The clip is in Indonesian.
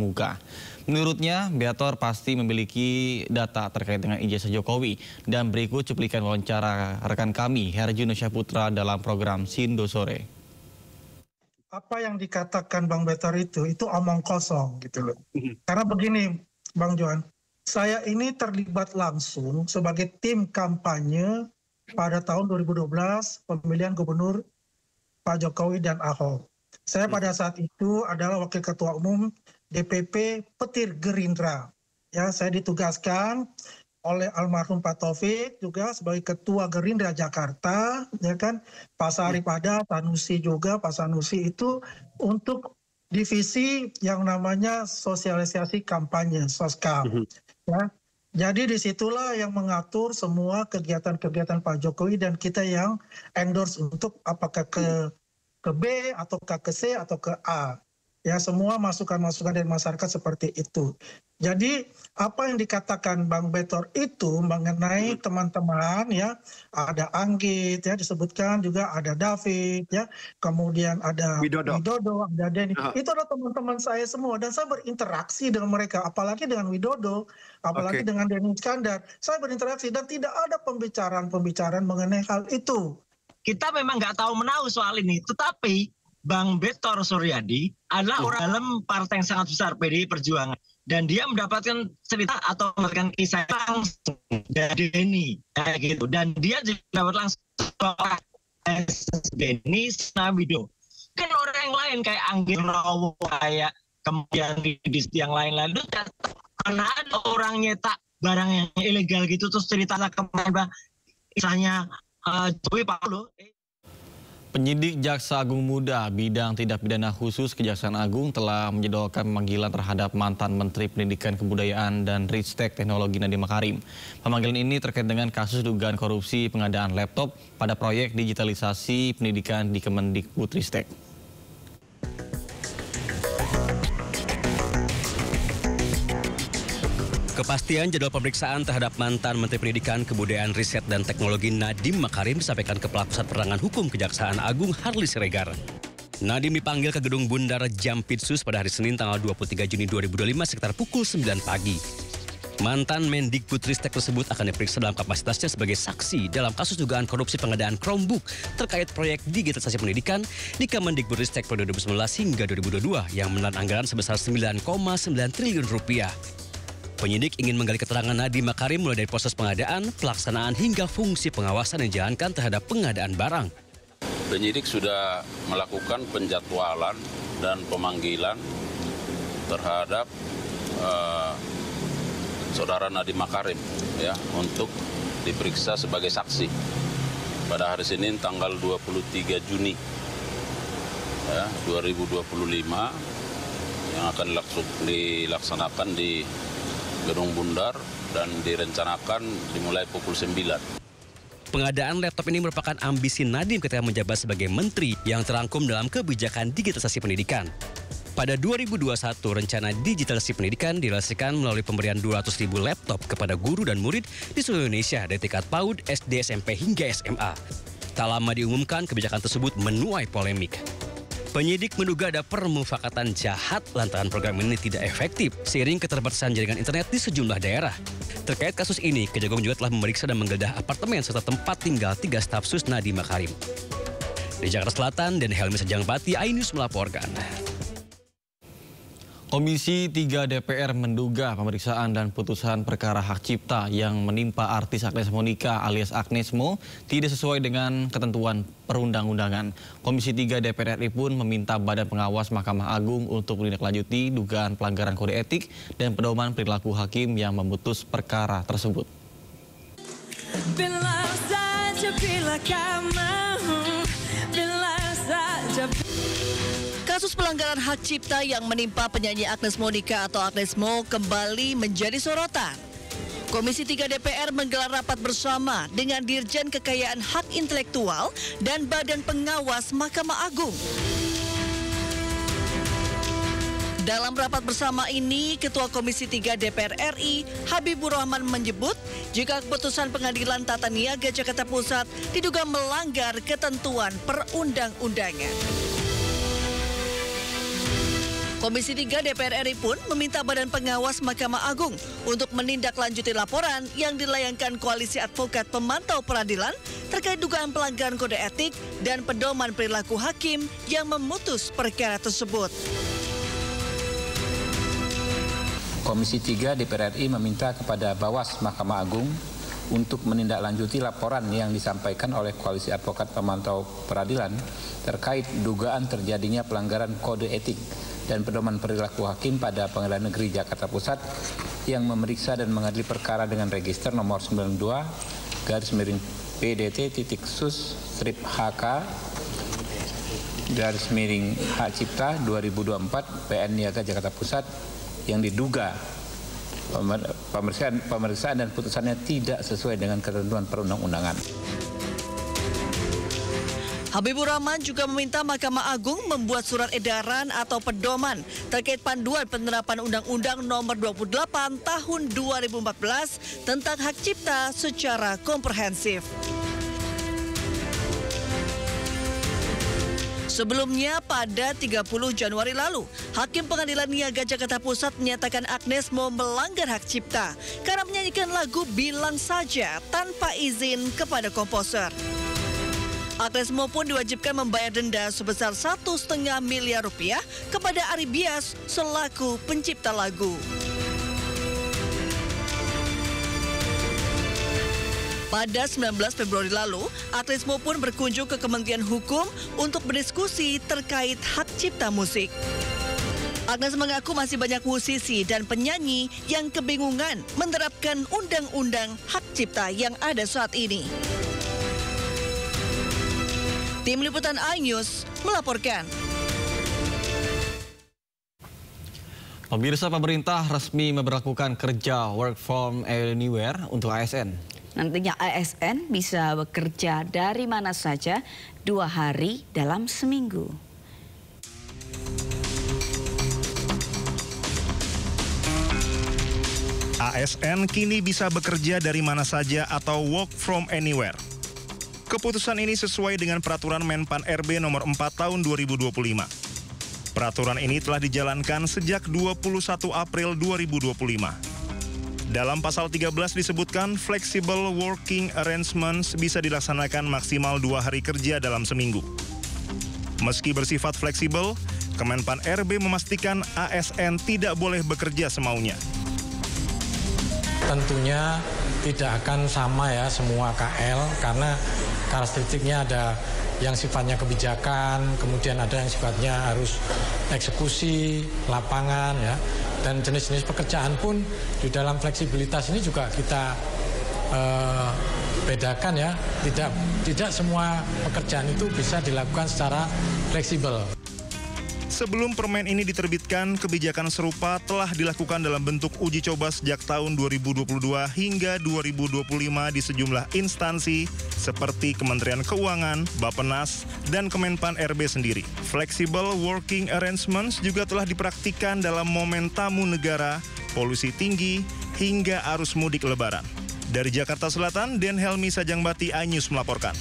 muka. Menurutnya, Beator pasti memiliki data terkait dengan ijazah Jokowi. Dan berikut cuplikan wawancara rekan kami, Herjunus Syahputra dalam program Sindo Sore. Apa yang dikatakan Bang Beator itu omong kosong gitu loh. Karena begini, Bang Johan, saya ini terlibat langsung sebagai tim kampanye pada tahun 2012 pemilihan gubernur Pak Jokowi dan Ahok. Saya pada saat itu adalah Wakil Ketua Umum DPP Petir Gerindra. Ya, saya ditugaskan oleh almarhum Pak Taufik juga sebagai Ketua Gerindra Jakarta, ya kan, Pak Sarip ada, Sanusi juga, Pak Sanusi itu untuk divisi yang namanya sosialisasi kampanye, Soskam. Ya. Jadi disitulah yang mengatur semua kegiatan-kegiatan Pak Jokowi dan kita yang endorse untuk apakah ke B atau ke C atau ke A. Ya, semua masukan-masukan dari masyarakat seperti itu. Jadi apa yang dikatakan Bang Beator itu mengenai teman-teman, ya, ada Anggit, ya, disebutkan juga ada David, ya, kemudian ada Widodo, ada Denny. Itu adalah teman-teman saya semua dan saya berinteraksi dengan mereka, apalagi dengan Widodo, apalagi dengan Denny Iskandar. Saya berinteraksi dan tidak ada pembicaraan mengenai hal itu. Kita memang nggak tahu menahu soal ini, tetapi Bang Beator Suryadi adalah orang dalam partai yang sangat besar, PDI Perjuangan. Dan dia mendapatkan cerita atau mendapatkan kisah langsung dari Denny. Gitu. Dan dia juga dapat langsung Denny Widodo. Kan orang yang lain kayak Anggir Rowo, kayak kemudian di yang lain-lain. Karena ada orang nyetak barang yang ilegal gitu, terus ceritanya kemarin kisahnya Jokowi Paulo. Penyidik Jaksa Agung Muda bidang tindak pidana khusus Kejaksaan Agung telah menjadwalkan pemanggilan terhadap mantan Menteri Pendidikan Kebudayaan dan Ristek Teknologi Nadiem Makarim. Pemanggilan ini terkait dengan kasus dugaan korupsi pengadaan laptop pada proyek digitalisasi pendidikan di Kemendikbudristek. Kepastian jadwal pemeriksaan terhadap mantan Menteri Pendidikan, Kebudayaan, Riset, dan Teknologi Nadiem Makarim disampaikan Kepala Pusat Penerangan Hukum Kejaksaan Agung Harli Siregar. Nadiem dipanggil ke Gedung Bundar Jampitsus pada hari Senin tanggal 23 Juni 2025 sekitar pukul 9 pagi. Mantan Mendikbudristek tersebut akan diperiksa dalam kapasitasnya sebagai saksi dalam kasus dugaan korupsi pengadaan Chromebook terkait proyek digitalisasi pendidikan di Kemendikbudristek periode 2019 hingga 2022 yang menelan anggaran sebesar 9,9 triliun rupiah. Penyidik ingin menggali keterangan Nadiem Makarim mulai dari proses pengadaan, pelaksanaan, hingga fungsi pengawasan yang dijalankan terhadap pengadaan barang. Penyidik sudah melakukan penjadwalan dan pemanggilan terhadap saudara Nadiem Makarim, ya, untuk diperiksa sebagai saksi pada hari Senin tanggal 23 Juni ya, 2025 yang akan dilaksanakan di Gedung Bundar dan direncanakan dimulai pukul 9. Pengadaan laptop ini merupakan ambisi Nadiem ketika menjabat sebagai menteri yang terangkum dalam kebijakan digitalisasi pendidikan. Pada 2021, rencana digitalisasi pendidikan direalisasikan melalui pemberian 200.000 laptop kepada guru dan murid di seluruh Indonesia dari tingkat PAUD, SD, SMP, hingga SMA. Tak lama diumumkan, kebijakan tersebut menuai polemik. Penyidik menduga ada permufakatan jahat lantaran program ini tidak efektif seiring keterbatasan jaringan internet di sejumlah daerah. Terkait kasus ini, Kejagung juga telah memeriksa dan menggeledah apartemen serta tempat tinggal 3 staf sus Nadiem Makarim. Di Jakarta Selatan, dan Helmi Sejangbati, iNews melaporkan. Komisi 3 DPR menduga pemeriksaan dan putusan perkara hak cipta yang menimpa artis Agnes Monica alias Agnes Mo tidak sesuai dengan ketentuan perundang-undangan. Komisi 3 DPR RI pun meminta Badan Pengawas Mahkamah Agung untuk menindaklanjuti dugaan pelanggaran kode etik dan pedoman perilaku hakim yang memutus perkara tersebut. Bila saja, bila Kasus pelanggaran hak cipta yang menimpa penyanyi Agnes Monica atau Agnes Mo kembali menjadi sorotan. Komisi 3 DPR menggelar rapat bersama dengan Dirjen Kekayaan Hak Intelektual dan Badan Pengawas Mahkamah Agung. Dalam rapat bersama ini, Ketua Komisi 3 DPR RI, Habibur Rahman menyebut jika keputusan Pengadilan Tata Niaga Jakarta Pusat diduga melanggar ketentuan perundang-undangan. Komisi 3 DPR RI pun meminta Badan Pengawas Mahkamah Agung untuk menindaklanjuti laporan yang dilayangkan Koalisi Advokat Pemantau Peradilan terkait dugaan pelanggaran kode etik dan pedoman perilaku hakim yang memutus perkara tersebut. Komisi 3 DPR RI meminta kepada Bawas Mahkamah Agung untuk menindaklanjuti laporan yang disampaikan oleh Koalisi Advokat Pemantau Peradilan terkait dugaan terjadinya pelanggaran kode etik dan pedoman perilaku hakim pada Pengadilan Negeri Jakarta Pusat yang memeriksa dan mengadili perkara dengan register nomor 92/PDT-sus/HK/Hak Cipta 2024 PN Niaga Jakarta Pusat yang diduga pemeriksaan dan putusannya tidak sesuai dengan ketentuan perundang-undangan. Habibur Rahman juga meminta Mahkamah Agung membuat surat edaran atau pedoman terkait panduan penerapan Undang-Undang Nomor 28 Tahun 2014 tentang hak cipta secara komprehensif. Sebelumnya pada 30 Januari lalu, Hakim Pengadilan Niaga Jakarta Pusat menyatakan Agnes Mo melanggar hak cipta karena menyanyikan lagu Bilang Saja tanpa izin kepada komposer. Agnes Mo pun diwajibkan membayar denda sebesar 1,5 miliar rupiah kepada Ari Bias selaku pencipta lagu. Pada 19 Februari lalu, Agnes Mo pun berkunjung ke Kementerian Hukum untuk berdiskusi terkait hak cipta musik. Agnes mengaku masih banyak musisi dan penyanyi yang kebingungan menerapkan undang-undang hak cipta yang ada saat ini. Tim Liputan iNews melaporkan. Pemirsa, pemerintah resmi memberlakukan kerja work from anywhere untuk ASN. Nantinya ASN bisa bekerja dari mana saja 2 hari dalam seminggu. ASN kini bisa bekerja dari mana saja atau work from anywhere. Keputusan ini sesuai dengan Peraturan Menpan RB nomor 4 tahun 2025. Peraturan ini telah dijalankan sejak 21 April 2025. Dalam pasal 13 disebutkan flexible working arrangements bisa dilaksanakan maksimal 2 hari kerja dalam seminggu. Meski bersifat fleksibel, Kemenpan RB memastikan ASN tidak boleh bekerja semaunya. Tentunya tidak akan sama ya semua KL karena karakteristiknya ada yang sifatnya kebijakan, kemudian ada yang sifatnya harus eksekusi, lapangan ya. Dan jenis-jenis pekerjaan pun di dalam fleksibilitas ini juga kita bedakan ya. Tidak semua pekerjaan itu bisa dilakukan secara fleksibel. Sebelum permen ini diterbitkan, kebijakan serupa telah dilakukan dalam bentuk uji coba sejak tahun 2022 hingga 2025 di sejumlah instansi seperti Kementerian Keuangan, Bappenas, dan Kemenpan RB sendiri. Flexible working arrangements juga telah dipraktikkan dalam momen tamu negara, polusi tinggi, hingga arus mudik lebaran. Dari Jakarta Selatan, Den Helmi Sajangbati, iNews melaporkan.